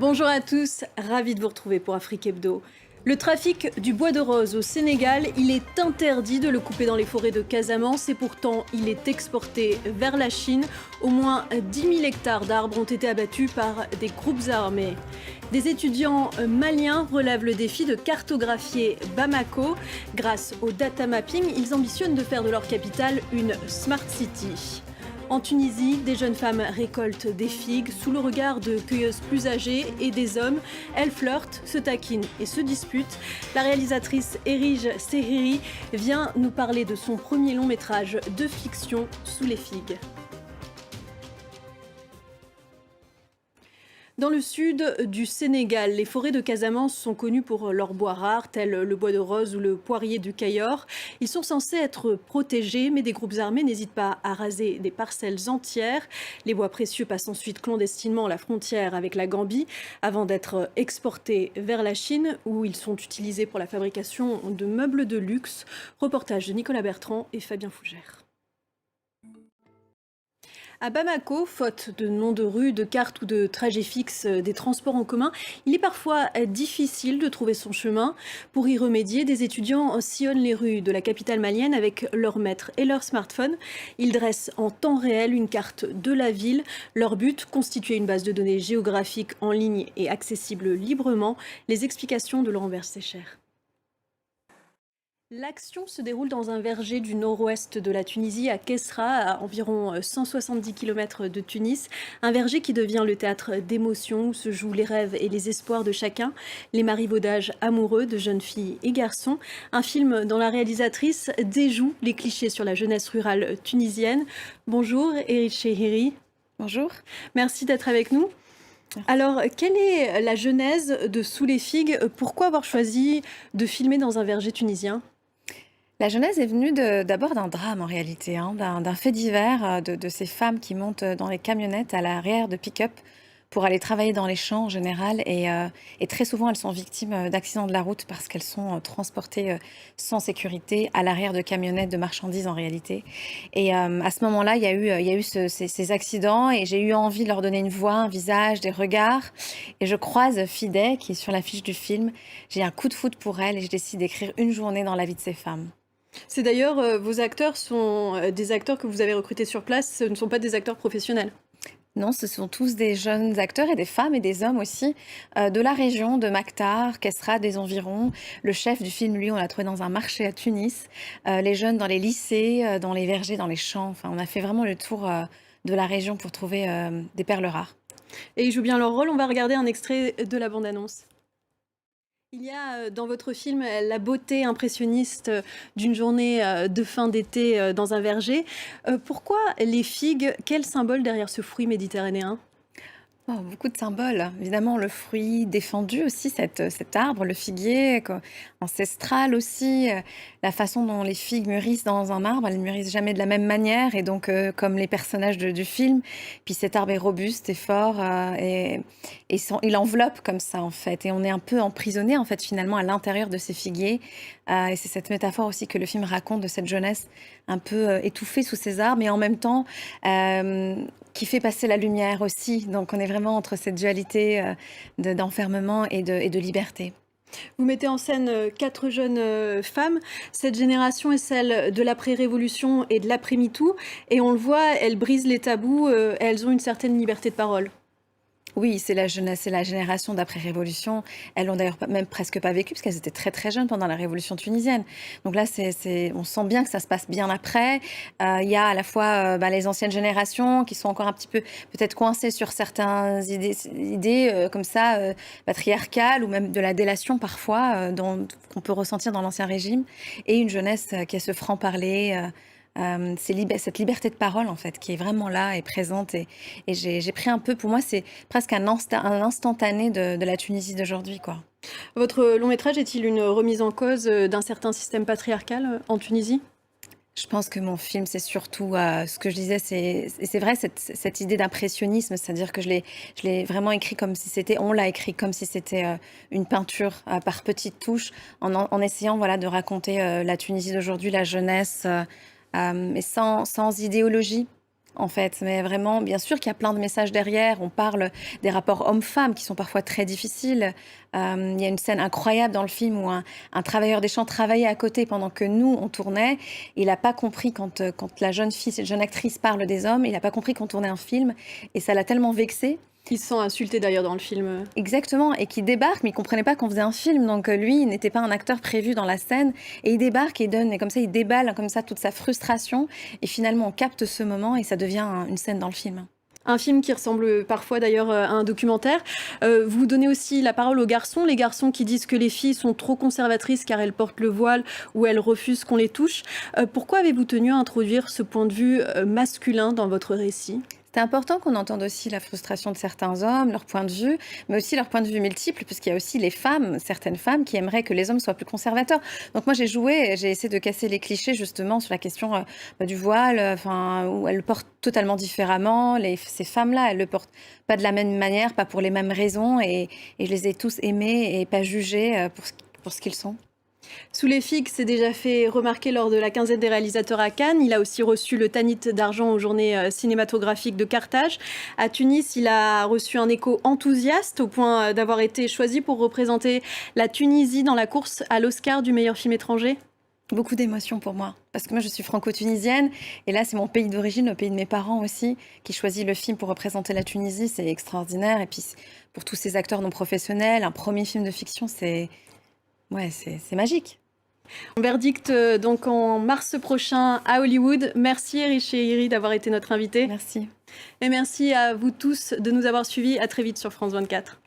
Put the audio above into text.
Bonjour à tous, ravi de vous retrouver pour Afrique Hebdo. Le trafic du bois de rose au Sénégal, il est interdit de le couper dans les forêts de Casamance et pourtant il est exporté vers la Chine. Au moins 10 000 hectares d'arbres ont été abattus par des groupes armés. Des étudiants maliens relèvent le défi de cartographier Bamako. Grâce au data mapping, ils ambitionnent de faire de leur capitale une smart city. En Tunisie, des jeunes femmes récoltent des figues sous le regard de cueilleuses plus âgées et des hommes. Elles flirtent, se taquinent et se disputent. La réalisatrice Erige Sehiri vient nous parler de son premier long métrage de fiction, Sous les figues. Dans le sud du Sénégal, les forêts de Casamance sont connues pour leurs bois rares, tels le bois de rose ou le poirier du Cayor. Ils sont censés être protégés, mais des groupes armés n'hésitent pas à raser des parcelles entières. Les bois précieux passent ensuite clandestinement la frontière avec la Gambie, avant d'être exportés vers la Chine, où ils sont utilisés pour la fabrication de meubles de luxe. Reportage de Nicolas Bertrand et Fabien Fougère. À Bamako, faute de noms de rues, de cartes ou de trajets fixes des transports en commun, il est parfois difficile de trouver son chemin. Pour y remédier, des étudiants sillonnent les rues de la capitale malienne avec leur maître et leur smartphone. Ils dressent en temps réel une carte de la ville. Leur but, constituer une base de données géographique en ligne et accessible librement. Les explications de Laurent Versécher. L'action se déroule dans un verger du nord-ouest de la Tunisie, à Kessra, à environ 170 km de Tunis. Un verger qui devient le théâtre d'émotions où se jouent les rêves et les espoirs de chacun, les marivaudages amoureux de jeunes filles et garçons. Un film dont la réalisatrice déjoue les clichés sur la jeunesse rurale tunisienne. Bonjour, Erige Sehiri. Bonjour. Merci d'être avec nous. Alors, quelle est la genèse de Sous les figues? Pourquoi avoir choisi de filmer dans un verger tunisien? La genèse est venue d'abord d'un drame en réalité, d'un fait divers de ces femmes qui montent dans les camionnettes à l'arrière de pick-up pour aller travailler dans les champs en général. Et très souvent, elles sont victimes d'accidents de la route parce qu'elles sont transportées sans sécurité à l'arrière de camionnettes de marchandises en réalité. Et à ce moment-là, il y a eu ces accidents et j'ai eu envie de leur donner une voix, un visage, des regards. Et je croise Fidé, qui est sur l'affiche du film. J'ai un coup de foudre pour elle et je décide d'écrire une journée dans la vie de ces femmes. C'est d'ailleurs, vos acteurs sont des acteurs que vous avez recrutés sur place, ce ne sont pas des acteurs professionnels. Non, ce sont tous des jeunes acteurs et des femmes et des hommes aussi de la région, de Maktar, Kessra, des environs. Le chef du film, lui, on l'a trouvé dans un marché à Tunis. Les jeunes dans les lycées, dans les vergers, dans les champs. Enfin, on a fait vraiment le tour de la région pour trouver des perles rares. Et ils jouent bien leur rôle, on va regarder un extrait de la bande-annonce. Il y a dans votre film la beauté impressionniste d'une journée de fin d'été dans un verger. Pourquoi les figues? Quel symbole derrière ce fruit méditerranéen? Oh, beaucoup de symboles. Évidemment, le fruit défendu aussi, cet arbre, le figuier, ancestral aussi. La façon dont les figues mûrissent dans un arbre, elles ne mûrissent jamais de la même manière. Et donc, comme les personnages du film, puis cet arbre est robuste et fort il enveloppe comme ça, en fait. Et on est un peu emprisonné, en fait, finalement, à l'intérieur de ces figuiers. Et c'est cette métaphore aussi que le film raconte de cette jeunesse un peu étouffée sous ces arbres, mais en même temps qui fait passer la lumière aussi. Donc on est vraiment entre cette dualité d'enfermement et de liberté. Vous mettez en scène 4 jeunes femmes. Cette génération est celle de l'après-révolution et de l'après-MeToo. Et on le voit, elles brisent les tabous, elles ont une certaine liberté de parole. Oui, c'est la jeunesse, c'est la génération d'après-révolution. Elles l'ont d'ailleurs même presque pas vécu parce qu'elles étaient très très jeunes pendant la révolution tunisienne. Donc là, on sent bien que ça se passe bien après. Il y a à la fois les anciennes générations qui sont encore un petit peu peut-être coincées sur certaines idées comme ça, patriarcales ou même de la délation parfois qu'on peut ressentir dans l'Ancien Régime. Et une jeunesse qui a ce franc-parler. Cette liberté de parole en fait qui est vraiment là et présente et j'ai pris un peu, pour moi c'est presque un instantané de la Tunisie d'aujourd'hui quoi. Votre long métrage est-il une remise en cause d'un certain système patriarcal en Tunisie? Je pense que mon film c'est surtout ce que je disais, c'est vrai cette idée d'impressionnisme, c'est-à-dire que je l'ai vraiment écrit comme si c'était, on l'a écrit comme si c'était une peinture par petites touches en essayant voilà de raconter la Tunisie d'aujourd'hui, la jeunesse mais sans idéologie. en fait. Mais vraiment, bien sûr qu'il y a plein de messages derrière. On parle des rapports hommes-femmes qui sont parfois très difficiles. Il y a une scène incroyable dans le film où un travailleur des champs travaillait à côté pendant que nous, on tournait. Il n'a pas compris quand la jeune fille, cette jeune actrice parle des hommes, il n'a pas compris qu'on tournait un film. Et ça l'a tellement vexé. Il se sent insulté d'ailleurs dans le film. Exactement, et qui débarque, mais il comprenait pas qu'on faisait un film, donc lui, il n'était pas un acteur prévu dans la scène, et il débarque et donne, et comme ça, il déballe comme ça toute sa frustration, et finalement, on capte ce moment, et ça devient une scène dans le film. Un film qui ressemble parfois d'ailleurs à un documentaire. Vous donnez aussi la parole aux garçons, les garçons qui disent que les filles sont trop conservatrices car elles portent le voile ou elles refusent qu'on les touche. Pourquoi avez-vous tenu à introduire ce point de vue masculin dans votre récit ? C'est important qu'on entende aussi la frustration de certains hommes, leur point de vue, mais aussi leur point de vue multiple, puisqu'il y a aussi les femmes, certaines femmes qui aimeraient que les hommes soient plus conservateurs. Donc moi j'ai joué, j'ai essayé de casser les clichés justement sur la question du voile, où elles le portent totalement différemment. Ces femmes-là, elles le portent pas de la même manière, pas pour les mêmes raisons, et je les ai tous aimées et pas jugées pour ce qu'ils sont. Sous les figues s'est déjà fait remarquer lors de la quinzaine des réalisateurs à Cannes. Il a aussi reçu le Tanit d'argent aux journées cinématographiques de Carthage. À Tunis, il a reçu un écho enthousiaste au point d'avoir été choisi pour représenter la Tunisie dans la course à l'Oscar du meilleur film étranger. Beaucoup d'émotions pour moi, parce que moi je suis franco-tunisienne, et là c'est mon pays d'origine, le pays de mes parents aussi, qui choisit le film pour représenter la Tunisie, c'est extraordinaire. Et puis pour tous ces acteurs non professionnels, un premier film de fiction, c'est magique. Verdict donc en mars prochain à Hollywood. Merci Erich Chehiri d'avoir été notre invité. Merci. Et merci à vous tous de nous avoir suivis. À très vite sur France 24.